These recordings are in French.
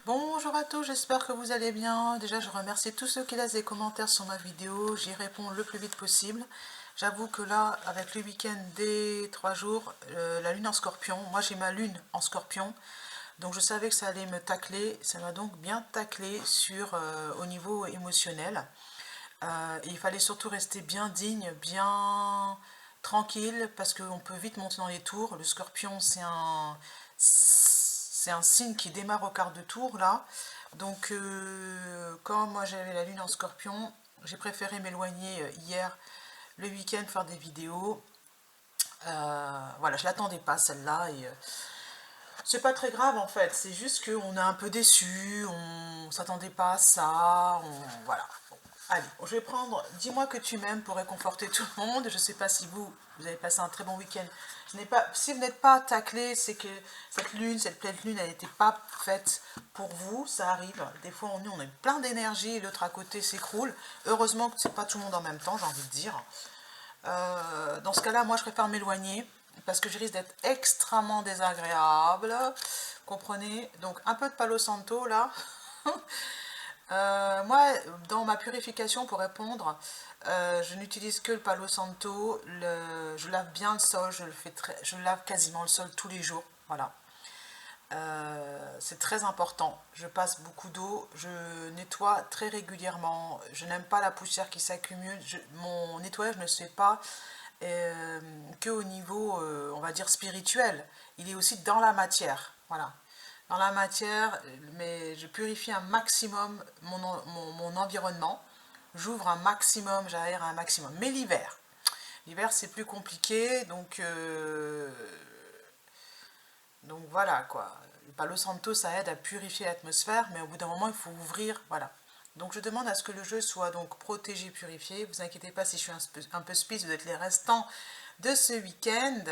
Bonjour à tous, j'espère que vous allez bien. Déjà, je remercie tous ceux qui laissent des commentaires sur ma vidéo. J'y réponds le plus vite possible. J'avoue que là, avec le week-end des 3 jours, la lune en scorpion, moi j'ai ma lune en scorpion, donc je savais que ça allait me tacler. Ça m'a donc bien taclé au niveau émotionnel. Et il fallait surtout rester bien digne, bien tranquille, parce qu'on peut vite monter dans les tours. Le scorpion, c'est un signe qui démarre au quart de tour, là. Donc, quand moi j'avais la lune en scorpion, j'ai préféré m'éloigner hier, le week-end, faire des vidéos. Voilà, je l'attendais pas celle-là, et c'est pas très grave en fait, c'est juste qu'on est un peu déçu, on s'attendait pas à ça, voilà. Bon, allez, je vais prendre Dis-moi que tu m'aimes pour réconforter tout le monde. Je sais pas si vous avez passé un très bon week-end. Si vous n'êtes pas taclé, c'est que cette pleine lune, elle n'était pas faite pour vous, ça arrive. Des fois, on est plein d'énergie et l'autre à côté s'écroule. Heureusement que c'est pas tout le monde en même temps, j'ai envie de dire. Dans ce cas-là, moi, je préfère m'éloigner parce que je risque d'être extrêmement désagréable. Comprenez? Donc, un peu de Palo Santo, là. Moi, dans ma purification, pour répondre, je n'utilise que le Palo Santo. Je lave bien le sol, je lave quasiment le sol tous les jours. Voilà. C'est très important. Je passe beaucoup d'eau, je nettoie très régulièrement. Je n'aime pas la poussière qui s'accumule. Mon nettoyage ne se fait pas que au niveau, on va dire, spirituel. Il est aussi dans la matière. Voilà. Dans la matière, mais je purifie un maximum mon environnement. J'ouvre un maximum, j'aère un maximum. Mais l'hiver c'est plus compliqué, donc voilà quoi. Le Palo Santo, ça aide à purifier l'atmosphère, mais au bout d'un moment, il faut ouvrir, voilà. Donc je demande à ce que le jeu soit donc protégé, purifié. Vous inquiétez pas si je suis un peu speed, vous êtes les restants de ce week-end.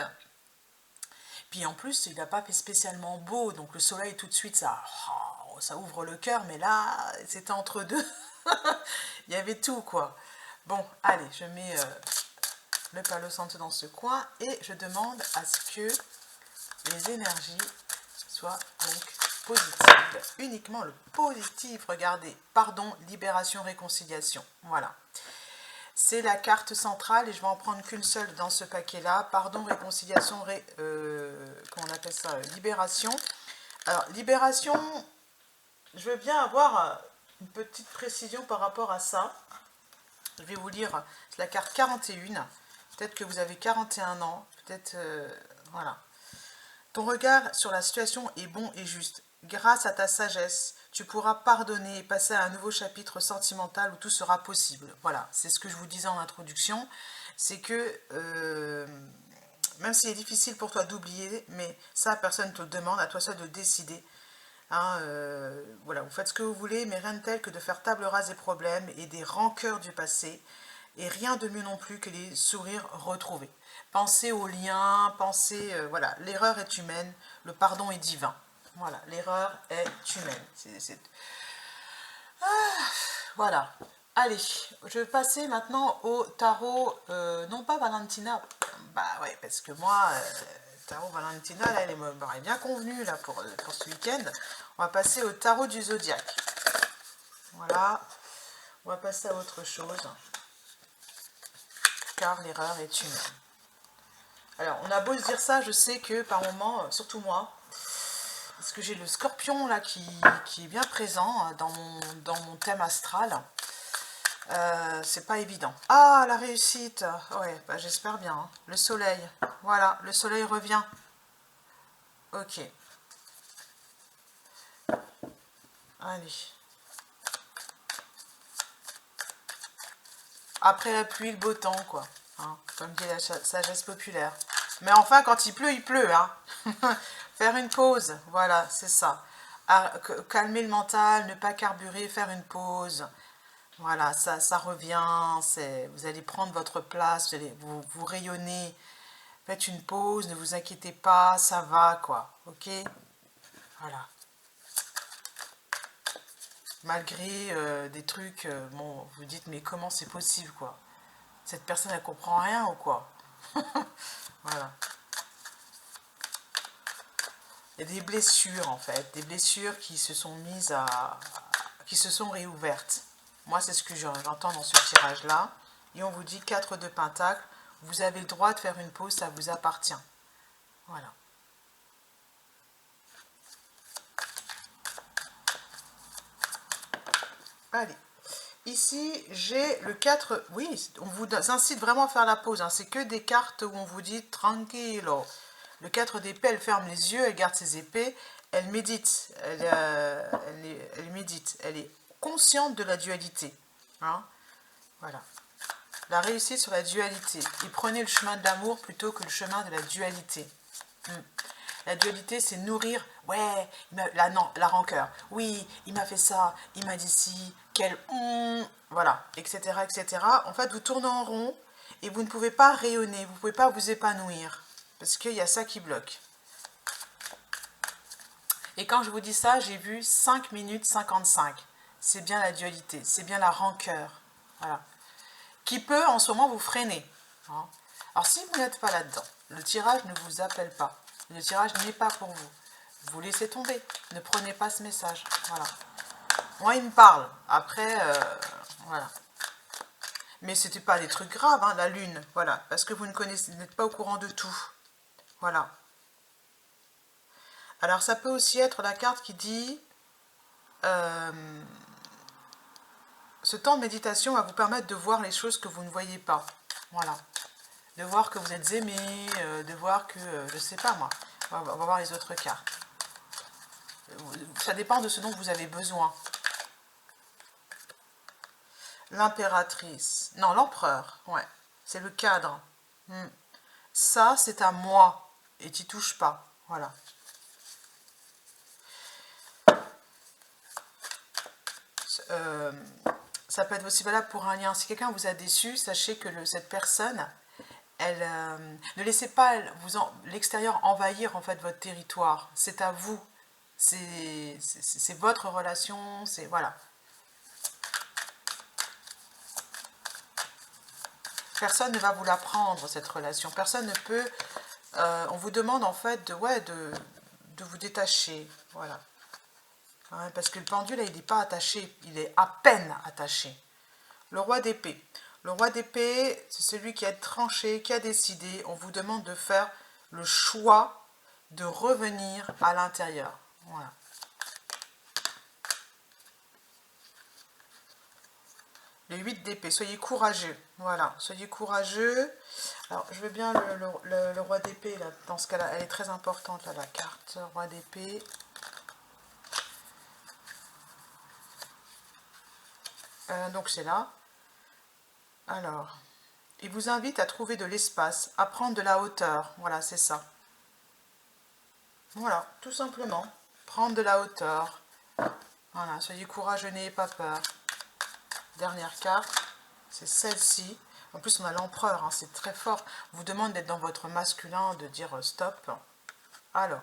Puis en plus, il n'a pas fait spécialement beau, donc le soleil tout de suite, ça ouvre le cœur, mais là, c'était entre deux. Il y avait tout quoi. Bon, allez, je mets le Palo Santo dans ce coin et je demande à ce que les énergies soient donc positives, uniquement le positif. Regardez, pardon, libération, réconciliation. Voilà. C'est la carte centrale et je vais en prendre qu'une seule dans ce paquet-là. Pardon, réconciliation, comment on appelle ça, libération. Alors, libération, je veux bien avoir une petite précision par rapport à ça. Je vais vous lire la carte 41. Peut-être que vous avez 41 ans. Peut-être, voilà. Ton regard sur la situation est bon et juste. Grâce à ta sagesse, tu pourras pardonner et passer à un nouveau chapitre sentimental où tout sera possible. Voilà, c'est ce que je vous disais en introduction. C'est que, même s'il est difficile pour toi d'oublier, mais ça, personne ne te le demande, à toi seul de décider. Hein, voilà, vous faites ce que vous voulez, mais rien de tel que de faire table rase des problèmes et des rancœurs du passé. Et rien de mieux non plus que les sourires retrouvés. Pensez aux liens, voilà, l'erreur est humaine, le pardon est divin. Voilà, l'erreur est humaine. Voilà. Allez, je vais passer maintenant au tarot, non pas Valentina, bah ouais, parce que moi, tarot Valentina, là, elle m'aurait bien convenu là, pour ce week-end. On va passer au tarot du zodiaque. Voilà, on va passer à autre chose, car l'erreur est humaine. Alors, on a beau se dire ça, je sais que par moment, surtout moi, parce que j'ai le scorpion là qui est bien présent dans mon thème astral, c'est pas évident. Ah, la réussite. Ouais, bah, j'espère bien, hein. Le soleil. Voilà, le soleil revient. Ok. Allez. Après la pluie, le beau temps, quoi. Hein, comme dit la sagesse populaire. Mais enfin, quand il pleut, hein. Faire une pause, voilà, c'est ça. Calmer le mental, ne pas carburer, faire une pause. Voilà, ça revient, vous allez prendre votre place, vous rayonner. Faites une pause, ne vous inquiétez pas, ça va, quoi. Ok? Voilà. Malgré des trucs, bon, vous dites, mais comment c'est possible, quoi? Cette personne, elle comprend rien ou quoi? Voilà. Il y a des blessures en fait, des blessures qui se sont mises qui se sont réouvertes. Moi, c'est ce que j'entends dans ce tirage-là. Et on vous dit 4 de Pentacle, vous avez le droit de faire une pause, ça vous appartient. Voilà. Allez. Ici, j'ai le 4, oui, on vous incite vraiment à faire la pause, hein. C'est que des cartes où on vous dit tranquillo. Le 4 d'épée, elle ferme les yeux, elle garde ses épées, elle médite, elle médite, elle est consciente de la dualité. Hein. Voilà. La réussite sur la dualité. Et prenez le chemin de l'amour plutôt que le chemin de la dualité. La dualité, c'est nourrir, ouais, la rancœur. Oui, il m'a fait ça, il m'a dit ci, voilà, etc., etc. En fait, vous tournez en rond et vous ne pouvez pas rayonner, vous ne pouvez pas vous épanouir. Parce qu'il y a ça qui bloque. Et quand je vous dis ça, j'ai vu 5 minutes 55. C'est bien la dualité, c'est bien la rancœur. Voilà. Qui peut en ce moment vous freiner. Hein. Alors si vous n'êtes pas là-dedans, le tirage ne vous appelle pas. Le tirage n'est pas pour vous. Vous laissez tomber. Ne prenez pas ce message. Voilà. Moi, il me parle. Après, voilà. Mais ce n'était pas des trucs graves, hein, la lune. Voilà. Parce que vous n'êtes pas au courant de tout. Voilà. Alors, ça peut aussi être la carte qui dit... ce temps de méditation va vous permettre de voir les choses que vous ne voyez pas. Voilà. De voir que vous êtes aimé, de voir que, je ne sais pas moi, on va voir les autres cartes. Ça dépend de ce dont vous avez besoin. L'impératrice, non, l'empereur, ouais, c'est le cadre. Ça, c'est à moi, et tu touches pas, voilà. Ça peut être aussi valable pour un lien. Si quelqu'un vous a déçu, sachez que cette personne... ne laissez pas l'extérieur envahir en fait votre territoire. C'est à vous. C'est votre relation. C'est voilà. Personne ne va vous la prendre cette relation. Personne ne peut. On vous demande en fait de vous détacher. Voilà. Ouais, parce que le pendule il n'est pas attaché. Il est à peine attaché. Le roi d'épée. Le roi d'épée, c'est celui qui a tranché, qui a décidé. On vous demande de faire le choix de revenir à l'intérieur. Voilà. Le 8 d'épée, soyez courageux. Voilà, soyez courageux. Alors, je veux bien le roi d'épée, là, dans ce cas-là, elle est très importante, là, la carte. Roi d'épée. Donc, c'est là. Alors, il vous invite à trouver de l'espace, à prendre de la hauteur. Voilà, c'est ça. Voilà, tout simplement. Prendre de la hauteur. Voilà, soyez courageux, n'ayez pas peur. Dernière carte, c'est celle-ci. En plus, on a l'empereur, hein, c'est très fort. On vous demande d'être dans votre masculin, de dire stop. Alors,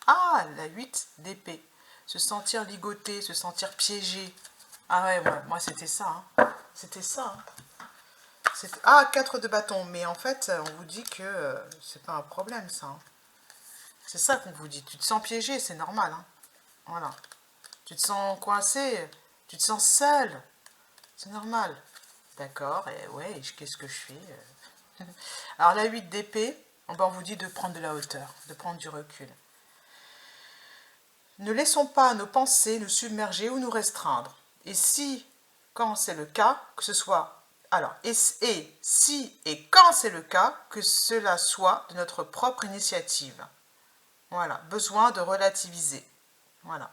la 8 d'épée. Se sentir ligoté, se sentir piégé. Ah ouais, moi c'était ça. Hein. C'était ça. Hein. 4 de bâton. Mais en fait, on vous dit que c'est pas un problème, ça. Hein. C'est ça qu'on vous dit. Tu te sens piégé, c'est normal. Hein. Voilà. Tu te sens coincé, tu te sens seul. C'est normal. D'accord, et ouais, qu'est-ce que je fais Alors, la 8 d'épée, on vous dit de prendre de la hauteur, de prendre du recul. Ne laissons pas nos pensées nous submerger ou nous restreindre. Et si, quand c'est le cas, que ce soit... Alors, si et quand c'est le cas, que cela soit de notre propre initiative. Voilà, besoin de relativiser. Voilà.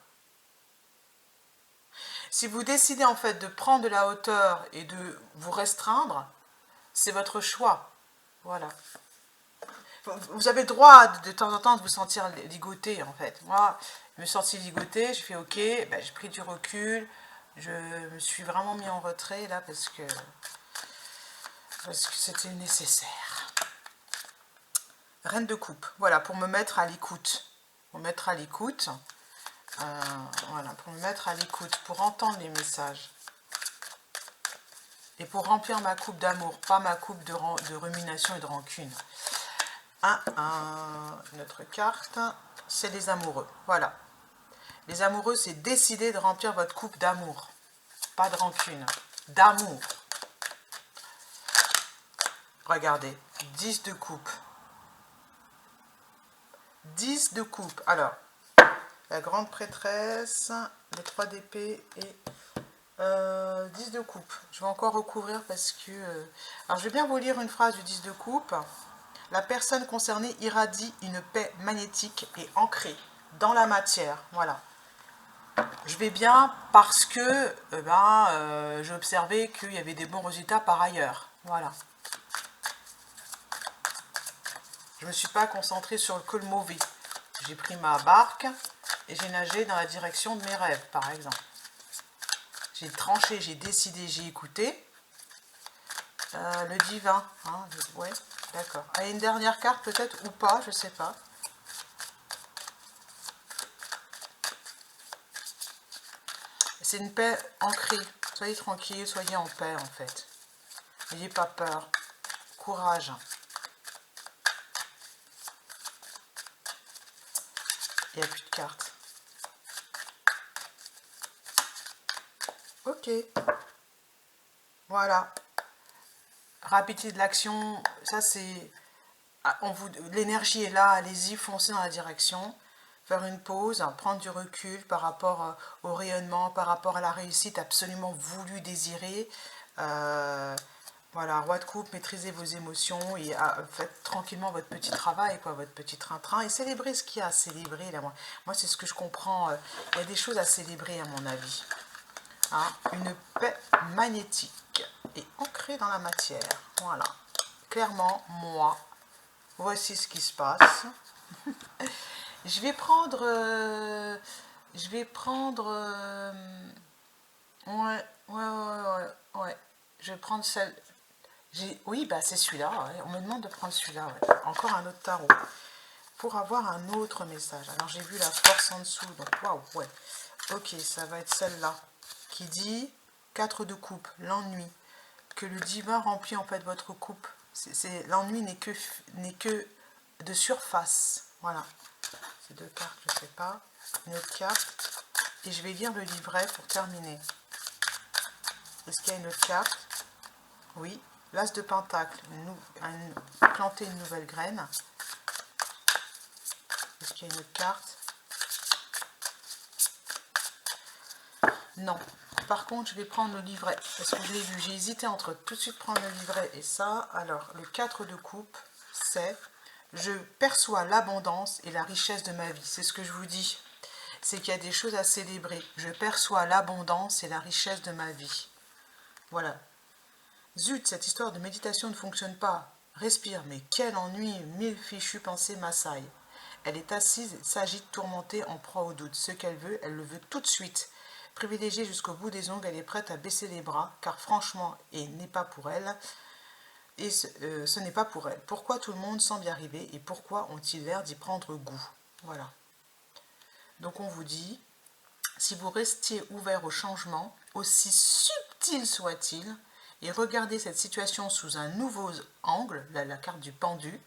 Si vous décidez en fait de prendre de la hauteur et de vous restreindre, c'est votre choix. Voilà. Vous avez le droit de temps en temps de vous sentir ligoté en fait. Moi, je me sentis ligoté, je fais ok, j'ai pris du recul, je me suis vraiment mis en retrait là parce que c'était nécessaire. Reine de coupe, voilà, pour me mettre à l'écoute. Pour me mettre à l'écoute. Voilà, pour me mettre à l'écoute, pour entendre les messages. Et pour remplir ma coupe d'amour, pas ma coupe de rumination et de rancune. Une autre carte, c'est les amoureux. Voilà. Les amoureux, c'est décider de remplir votre coupe d'amour. Pas de rancune, d'amour. Regardez, 10 de coupe. 10 de coupe. Alors, la grande prêtresse, les 3 d'épée et 10 de coupe. Je vais encore recouvrir parce que... Alors, je vais bien vous lire une phrase du 10 de coupe. La personne concernée irradie une paix magnétique et ancrée dans la matière. Voilà. Je vais bien parce que j'ai observé qu'il y avait des bons résultats par ailleurs. Voilà. Je ne me suis pas concentrée sur que le mauvais. J'ai pris ma barque et j'ai nagé dans la direction de mes rêves, par exemple. J'ai tranché, j'ai décidé, j'ai écouté. Le divin. Hein, ouais, d'accord. Et une dernière carte peut-être ou pas, je ne sais pas. C'est une paix ancrée. Soyez tranquille, soyez en paix en fait. N'ayez pas peur. Courage. Il n'y a plus de cartes. Ok. Voilà. Rapidité de l'action, ça c'est... L'énergie est là, allez-y, foncez dans la direction. Faire une pause, prendre du recul par rapport au rayonnement, par rapport à la réussite absolument voulue, désirée. Voilà, roi de coupe, maîtrisez vos émotions et faites tranquillement votre petit travail, quoi, votre petit train-train, et célébrez ce qu'il y a à célébrer. Là, moi c'est ce que je comprends. Il y a des choses à célébrer, à mon avis. Hein, une paix magnétique et ancrée dans la matière. Voilà. Clairement, moi, voici ce qui se passe. Je vais prendre... ouais. Je vais prendre celle... Oui, bah c'est celui-là. Ouais. On me demande de prendre celui-là. Ouais. Encore un autre tarot. Pour avoir un autre message. Alors, j'ai vu la force en dessous. Donc, waouh, ouais. Ok, ça va être celle-là. Qui dit 4 de coupe, l'ennui. Que le divin remplit en fait votre coupe. L'ennui n'est que de surface. Voilà. Ces deux cartes, je ne sais pas. Une autre carte. Et je vais lire le livret pour terminer. Est-ce qu'il y a une autre carte? Oui. L'as de pentacle. Planter une nouvelle graine. Est-ce qu'il y a une autre carte? Non. Par contre, je vais prendre le livret. Parce que je l'ai vu. J'ai hésité entre tout de suite prendre le livret et ça. Alors, le 4 de coupe, c'est... Je perçois l'abondance et la richesse de ma vie. C'est ce que je vous dis. C'est qu'il y a des choses à célébrer. Je perçois l'abondance et la richesse de ma vie. Voilà. Zut, cette histoire de méditation ne fonctionne pas. Respire, mais quel ennui, 1000 fichues pensées m'assaillent. Elle est assise, s'agite, tourmentée, en proie au doute. Ce qu'elle veut, elle le veut tout de suite. Privilégiée jusqu'au bout des ongles, elle est prête à baisser les bras, car franchement, et n'est pas pour elle, et ce n'est pas pour elle. Pourquoi tout le monde semble y arriver, et pourquoi ont-ils l'air d'y prendre goût? Voilà. Donc on vous dit, si vous restiez ouvert au changement, aussi subtil soit-il, et regardez cette situation sous un nouveau angle, la carte du pendu,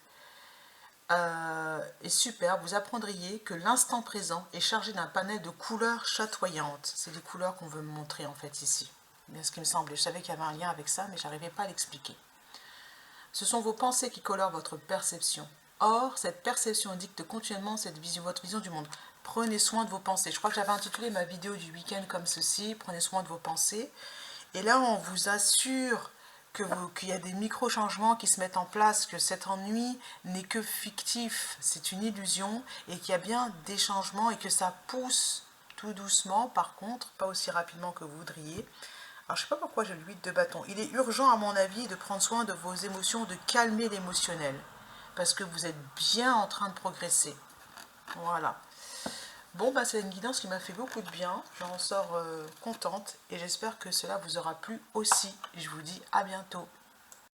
est super, vous apprendriez que l'instant présent est chargé d'un panel de couleurs chatoyantes. C'est les couleurs qu'on veut me montrer en fait ici. Bien ce qui me semblait, je savais qu'il y avait un lien avec ça, mais je n'arrivais pas à l'expliquer. Ce sont vos pensées qui colorent votre perception. Or, cette perception dicte continuellement votre vision du monde. Prenez soin de vos pensées. Je crois que j'avais intitulé ma vidéo du week-end comme ceci, prenez soin de vos pensées. Et là, on vous assure qu'il y a des micro-changements qui se mettent en place, que cet ennui n'est que fictif, c'est une illusion, et qu'il y a bien des changements et que ça pousse tout doucement, par contre, pas aussi rapidement que vous voudriez. Alors, je ne sais pas pourquoi j'ai le 8 de bâton. Il est urgent, à mon avis, de prendre soin de vos émotions, de calmer l'émotionnel, parce que vous êtes bien en train de progresser. Voilà. Bon, bah, c'est une guidance qui m'a fait beaucoup de bien. J'en sors contente et j'espère que cela vous aura plu aussi. Je vous dis à bientôt.